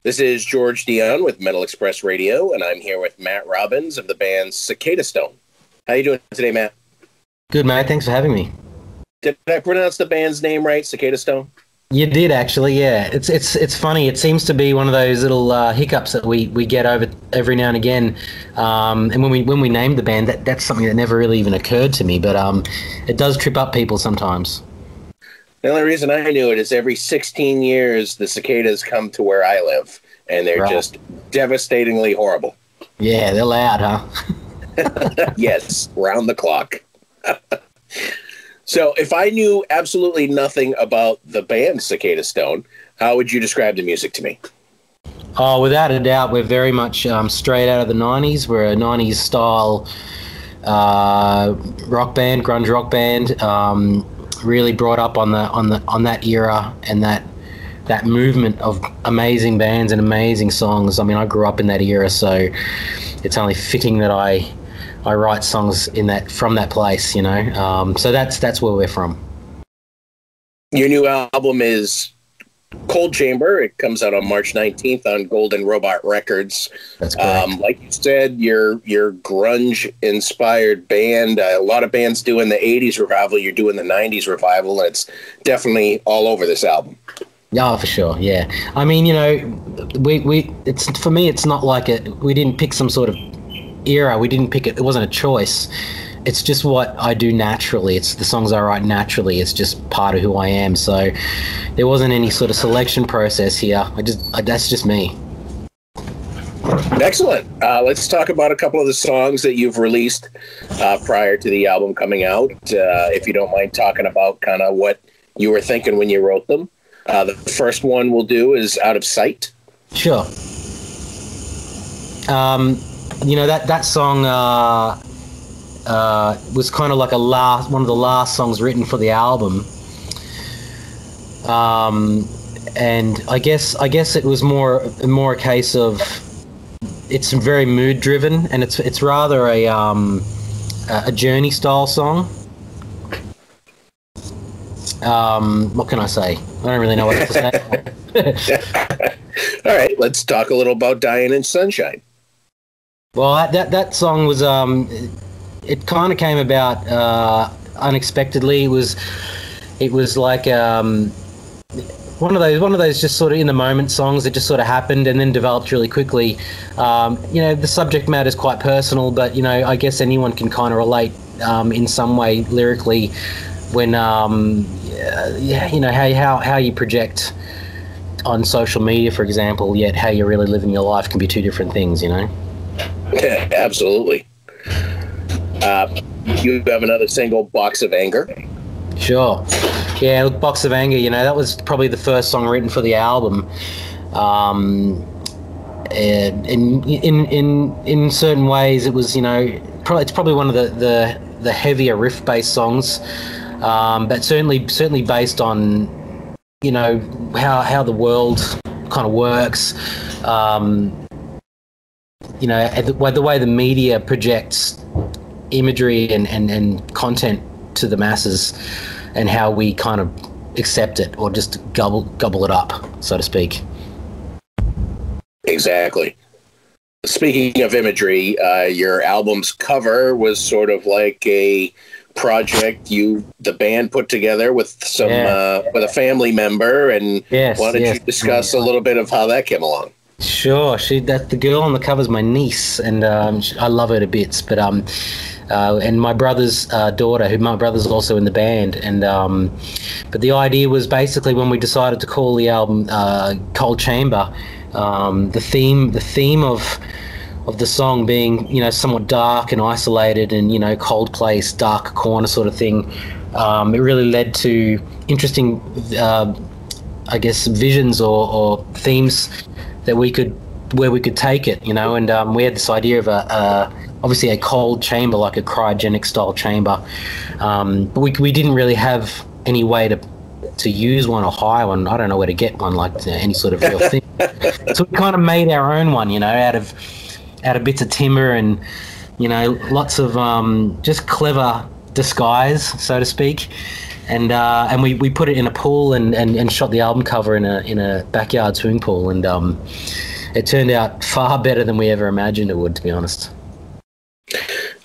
This is George Dionne with Metal Express Radio, and I'm here with Mat Robins of the band Cicadastone. How you doing today, Matt? Good, mate. Thanks for having me. Did I pronounce the band's name right, Cicadastone? You did, actually, yeah. It's funny. It seems to be one of those little hiccups that we get over every now and again. And when we named the band, that's something that never really even occurred to me. But it does trip up people sometimes. The only reason I knew it is every 16 years the cicadas come to where I live, and they're just devastatingly horrible. Yeah, they're loud, huh? Yes, round the clock. So if I knew absolutely nothing about the band Cicadastone, how would you describe the music to me? Oh, without a doubt, we're very much straight out of the 90s. We're a 90s style rock band, grunge rock band. Really brought up on that era and that movement of amazing bands and amazing songs. I mean, I grew up in that era, so it's only fitting that I write songs from that place, you know. So that's where we're from. Your new album is Cold Chamber. It comes out on March 19th on Golden Robot Records. That's correct. Like you said, you're grunge-inspired band. A lot of bands doing the 80s revival. You're doing the 90s revival, and it's definitely all over this album. Yeah, for sure, yeah. I mean, you know, for me, it's not like we didn't pick some sort of era. We didn't pick it. It wasn't a choice. It's just what I do naturally. It's the songs I write naturally. It's just part of who I am. So there wasn't any sort of selection process here. That's just me. Excellent. Let's talk about a couple of the songs that you've released prior to the album coming out. If you don't mind talking about kind of what you were thinking when you wrote them. The first one we'll do is Out of Sight. Sure. You know, that song was kind of like one of the last songs written for the album, and I guess it was more a case of it's very mood driven, and it's rather a journey style song. What can I say? I don't really know what to say. All right, let's talk a little about Dying in Sunshine. Well, that song was it kind of came about unexpectedly. It was like one of those just sort of in the moment songs that just sort of happened and then developed really quickly. You know, the subject matter is quite personal, but you know, I guess anyone can kind of relate in some way lyrically when you know how you project on social media, for example, yet how you're really living your life can be two different things, you know. Yeah, absolutely. You have another single, Box of Anger. Sure. Yeah, look, Box of Anger, you know, that was probably the first song written for the album. In certain ways, it was, you know, it's probably one of the heavier riff-based songs, but certainly based on, you know, how the world kind of works. You know, the way the media projects imagery and content to the masses, and how we kind of accept it or just gobble it up, so to speak. Exactly. Speaking of imagery, your album's cover was sort of like a project the band put together with with a family member, and why don't you discuss a little bit of how that came along? Sure, the girl on the cover is my niece, and I love her to bits. But and my brother's daughter, my brother's also in the band, and but the idea was basically when we decided to call the album Cold Chamber, the theme of the song being, you know, somewhat dark and isolated, and you know, cold place, dark corner sort of thing. It really led to interesting, I guess, visions or themes that we could take it, you know, and we had this idea of obviously a cold chamber, like a cryogenic style chamber, but we didn't really have any way to use one or hire one. I don't know where to get one, like any sort of real thing. So we kind of made our own one, you know, out of bits of timber and, you know, lots of just clever disguise, so to speak. and we put it in a pool and shot the album cover in a backyard swimming pool, and it turned out far better than we ever imagined it would, to be honest.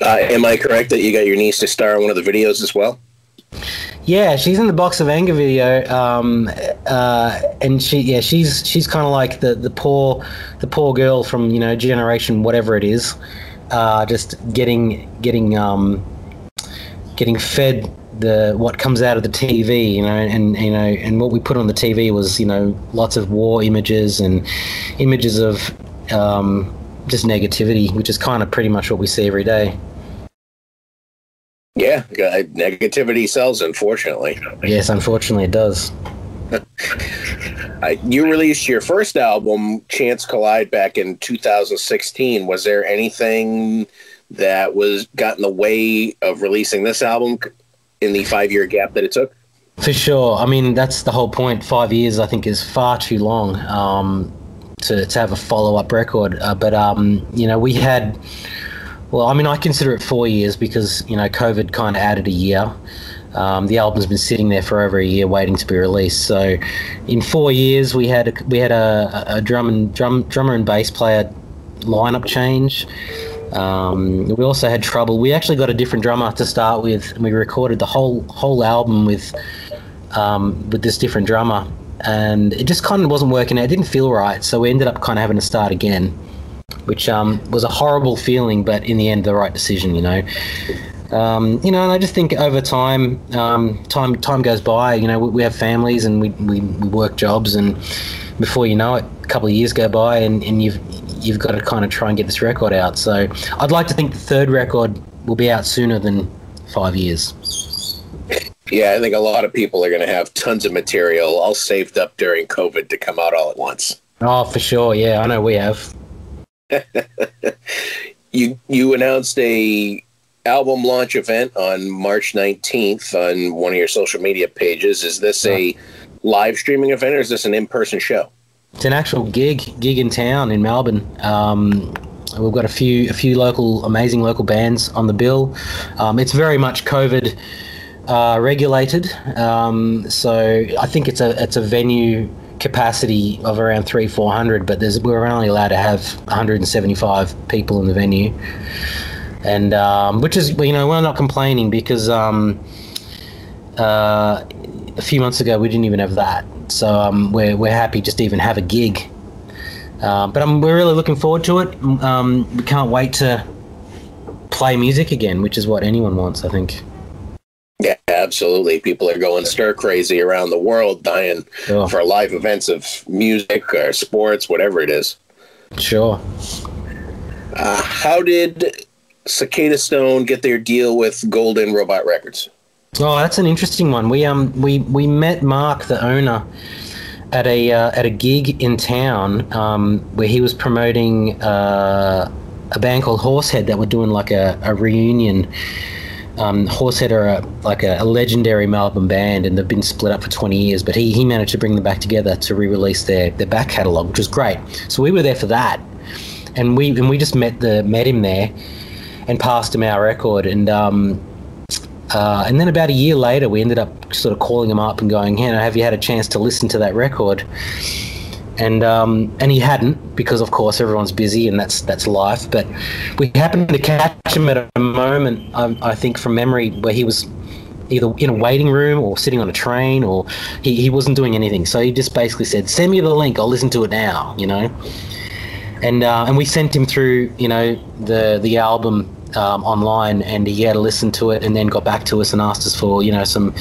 Am I correct that you got your niece to star in one of the videos as well? Yeah, she's in the Box of Anger video, and she's kind of like the poor girl from, you know, generation whatever it is, just getting fed what comes out of the TV, you know, and what we put on the TV was, you know, lots of war images and images of just negativity, which is kind of pretty much what we see every day. Yeah, negativity sells, unfortunately. Yes, unfortunately it does. You released your first album, Chance Collide, back in 2016. Was there anything that got in the way of releasing this album in the 5-year gap that it took? For sure. I mean, that's the whole point. 5 years, I think, is far too long to have a follow-up record. But you know, we had... Well, I mean, I consider it 4 years because, you know, COVID kind of added a year. The album's been sitting there for over a year waiting to be released. So in 4 years, we had a drummer and bass player lineup change. We also had trouble. We actually got a different drummer to start with, and we recorded the whole album with this different drummer, and it just kind of wasn't working out. It didn't feel right, so we ended up kind of having to start again, which was a horrible feeling, but in the end, the right decision, you know. You know, and I just think over time, time goes by. You know, we have families and we work jobs, and before you know it, a couple of years go by, and you've got to kind of try and get this record out. So I'd like to think the third record will be out sooner than 5 years. Yeah, I think a lot of people are going to have tons of material all saved up during COVID to come out all at once. Oh, for sure. Yeah, I know we have. You announced a album launch event on March 19th on one of your social media pages. Is this a live streaming event, or is this an in-person show? It's an actual gig in town in Melbourne. We've got a few amazing local bands on the bill. It's very much COVID regulated, so I think it's a venue capacity of around 300-400, but we're only allowed to have 175 people in the venue, and which is, you know, we're not complaining because a few months ago we didn't even have that, so we're happy just to even have a gig, but we're really looking forward to it. We can't wait to play music again, which is what anyone wants, I think. Yeah, absolutely. People are going stir crazy around the world, dying for live events of music or sports, whatever it is. Sure. How did Cicadastone get their deal with Golden Robot Records? Oh, that's an interesting one. We met Mark, the owner, at a gig in town where he was promoting a band called Horsehead that were doing like a reunion. Horsehead are a legendary Melbourne band, and they've been split up for 20 years, but he managed to bring them back together to re-release their back catalogue, which was great. So we were there for that, and we just met him there and passed him our record, and then about a year later we ended up sort of calling him up and going, hey, have you had a chance to listen to that record? And he hadn't, because of course everyone's busy and that's life. But we happened to catch him at a moment, I think from memory, where he was either in a waiting room or sitting on a train, or he wasn't doing anything. So he just basically said, "Send me the link. I'll listen to it now." You know, and we sent him through, you know, the album online, and he had to listen to it, and then got back to us and asked us for, you know, some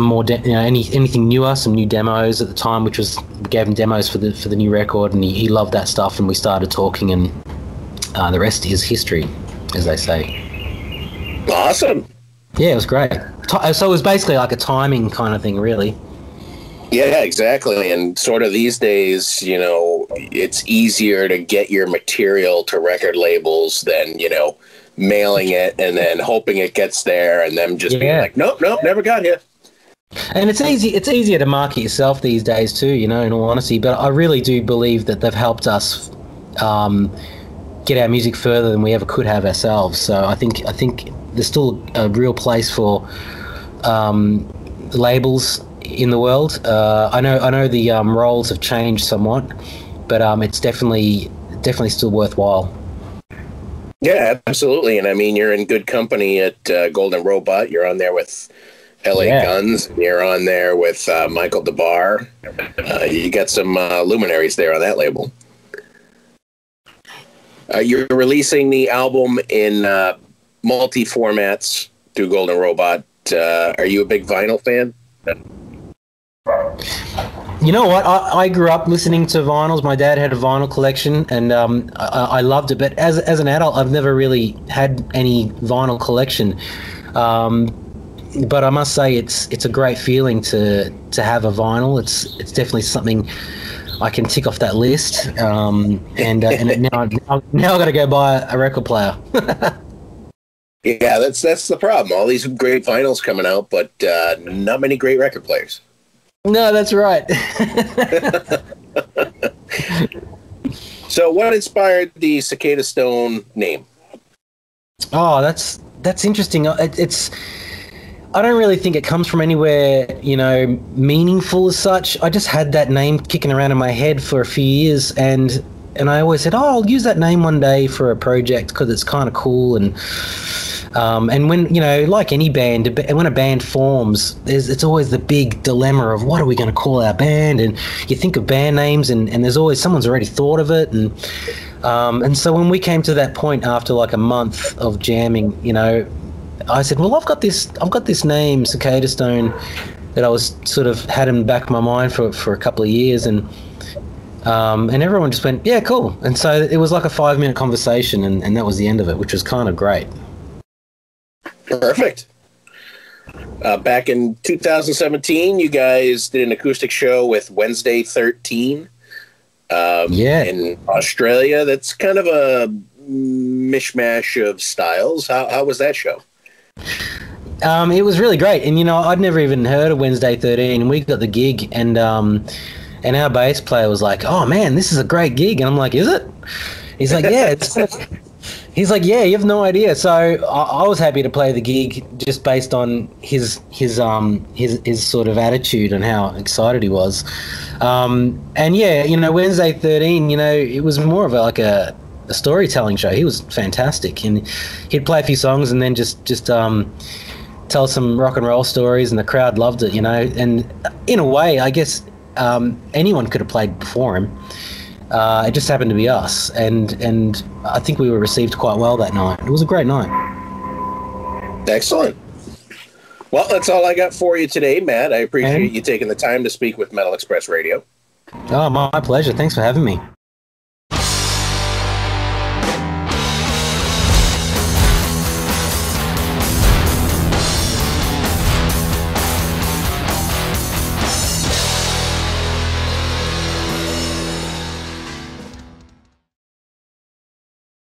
more, anything newer, some new demos at the time, we gave him demos for the new record, and he loved that stuff, and we started talking, and the rest is history, as they say. Awesome. Yeah, it was great. So it was basically like a timing kind of thing, really. Yeah, exactly. And sort of these days, you know, it's easier to get your material to record labels than, you know, mailing it and then hoping it gets there and them just being like, nope, never got here. And it's easier to market yourself these days too, you know, in all honesty. But I really do believe that they've helped us get our music further than we ever could have ourselves. So I think there's still a real place for labels in the world. I know the roles have changed somewhat, but it's definitely still worthwhile. Yeah, absolutely. And I mean, you're in good company at Golden Robot. You're on there with LA Guns. You're on there with Michael DeBar. You got some luminaries there on that label. You're releasing the album in multi-formats through Golden Robot. Are you a big vinyl fan? You know what? I grew up listening to vinyls. My dad had a vinyl collection, and I loved it. But as an adult, I've never really had any vinyl collection. But I must say, it's a great feeling to have a vinyl. It's definitely something I can tick off that list. And now I've got to go buy a record player. Yeah, that's the problem. All these great vinyls coming out, but not many great record players. No, that's right. So what inspired the Cicadastone name? Oh, that's interesting. It's I don't really think it comes from anywhere, meaningful as such. I just had that name kicking around in my head for a few years, and I always said, I'll use that name one day for a project because it's kind of cool. And when, like any band, when a band forms, it's always the big dilemma of what are we going to call our band? And you think of band names, and there's always someone's already thought of it. And so when we came to that point after like a month of jamming, I said, well, I've got this name, Cicadastone, that I was sort of had in the back of my mind for a couple of years, and everyone just went, yeah, cool. And so it was like a 5-minute conversation, and that was the end of it, which was kind of great. Perfect. Back in 2017, you guys did an acoustic show with Wednesday 13 in Australia. That's kind of a mishmash of styles. How was that show? It was really great. And, I'd never even heard of Wednesday 13. And we got the gig, and our bass player was like, oh, man, this is a great gig. And I'm like, is it? He's like, yeah, he's like, yeah, you have no idea. So I was happy to play the gig just based on his sort of attitude and how excited he was. And yeah, Wednesday 13, it was more of a storytelling show. He was fantastic, and he'd play a few songs and then just tell some rock and roll stories, and the crowd loved it, And in a way, I guess anyone could have played before him. It just happened to be us, and I think we were received quite well that night. It was a great night. Excellent. Well, that's all I got for you today, Matt. I appreciate you taking the time to speak with Metal Express Radio. Oh, my pleasure. Thanks for having me.